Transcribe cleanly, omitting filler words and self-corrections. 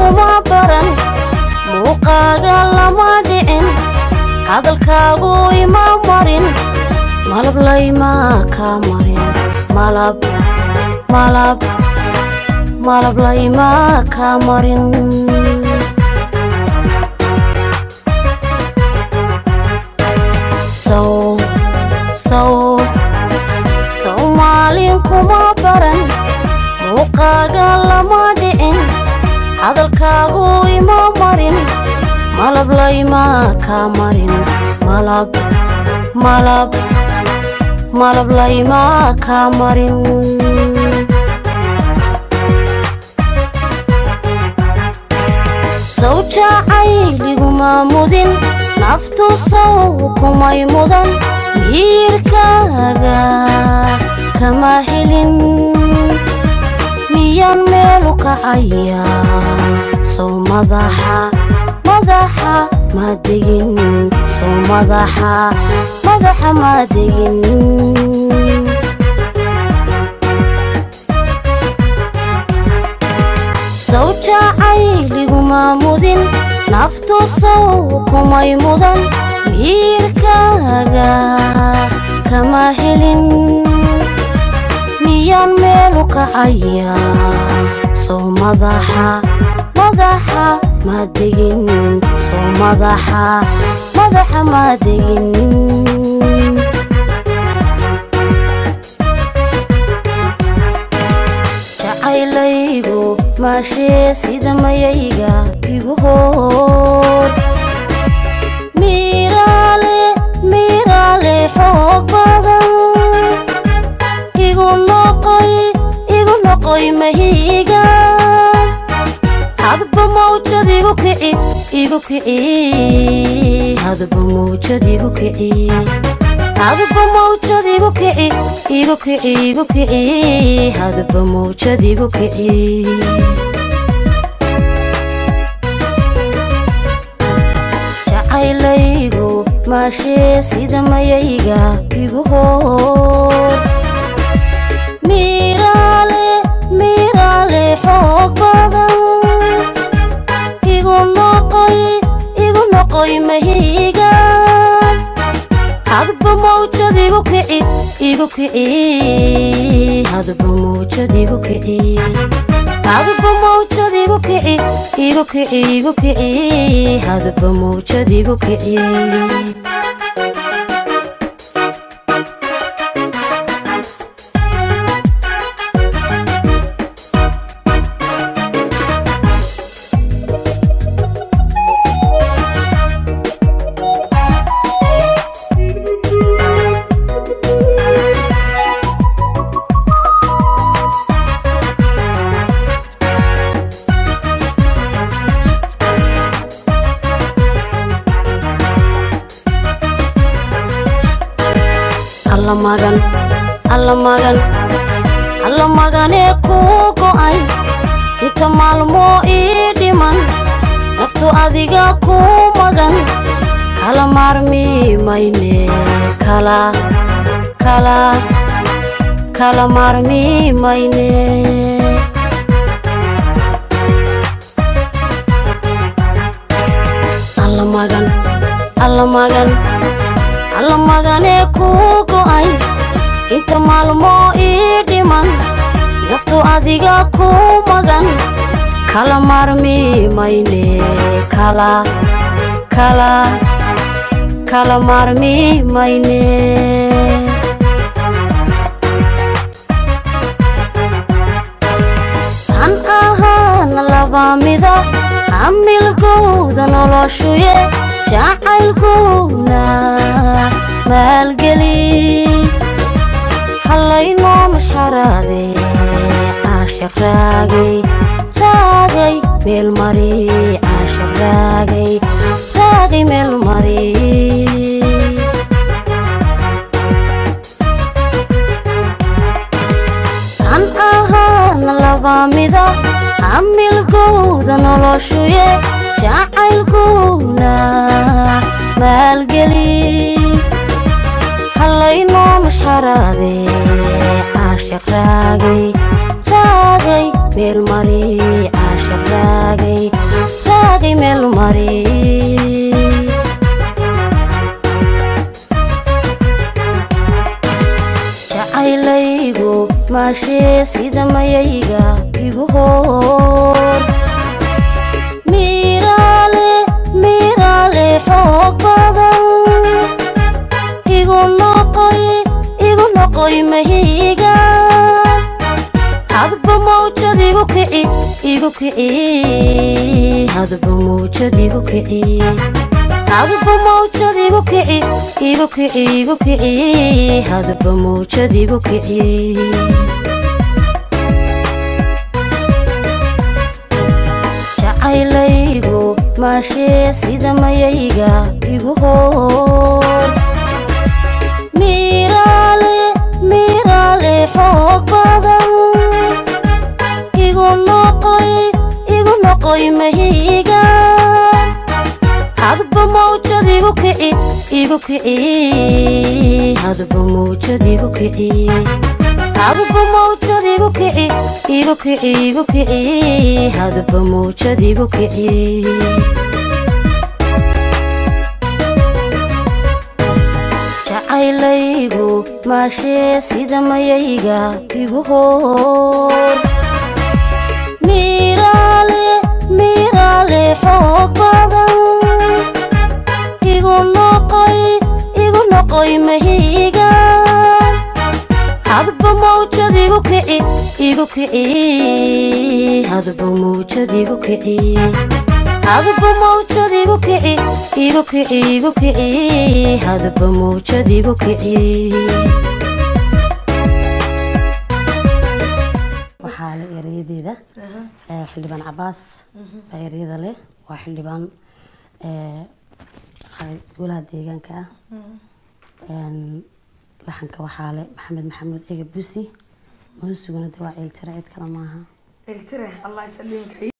kuma baran muuqaaga lama dhicin hadalkaagu ima marin malab layma ka marin malab layma ka marin Soomaalin kuma baran muuqaaga lama dhicin hadalkaagu ima marin malab layma ka marin malab layma ka marin sawjacayliguma mudin naftu saw kumay mudan miirkaaga kama helin miyan meelu kacaya soo madaxa ma degin soo madaxa ma degin sawjacayliguma mudin naftu saw kumay mudan miirkaaga kama helin miyan meelu kacaya soo madaxa ma degin soo madaxa ma degin jacaylaygu maashee sida mayayga igu hoor miiraale xoog badan igu noqoy mahiga hadba mawjad igu kici hadba mawjad igu kici hadba mawjad igu kici hadba mawjad igu kici jacaylaygu maashee sida mayayga igu hoor miiraale xoog badan igu noqoy mahiga hadba mawjad igu kici hadba mawjad igu kici hadba mawjad igu kici hadba mawjad igu kici alla magane ku go'ay inta maalmo ii dhiman naftu adiga ku magan kala maarmi mayne kala maarmi mayne alla magane ku go'ay inta maalmo ii dhiman naftu adiga ku magan kala maarmi mayne kala maarmi mayne an ahaan laba mida amilgooda noloshuye jacaylkuna maalgeli hallayno mashxaraade caashaq raagay meel mari caashaq raagay meel mari an ahaan laba mida amilgooda noloshuye jacaylkuna maalgeli hallayno mashxaraade caashaq raagay meel mari caashaq raagay ماشي سيدا ما ييغا يغهور ميرالي حوق بدن igu noqoy mahiga hadba mawjad igu kici hadba mawjad igu kici hadba mawjad igu kici hadba mawjad igu kici jacaylaygu maashee sida mayayga igu hoor ميرالي حوق بدن igu noqoy mahiga hadba mawjad igu kici hadba mawjad igu kici hadba mawjad igu kici hadba mawjad igu kici jacaylaygu maashee sida mayayga igu hoor miiraaley xoog badan igu noqoy mahiga hadba mawjad igu kici hadba mawjad igu kici hadba mawjad igu kici hadba mawjad igu kici waxaa la erayadeeda xildhibaan cabaas baa erayada leh waa xildhibaan golaha deegaanka laxanka waxaa leh maxamed maxamuud ega busi muusuguna de waa ciiltira cid kale maaha ciiltira allah isaliimka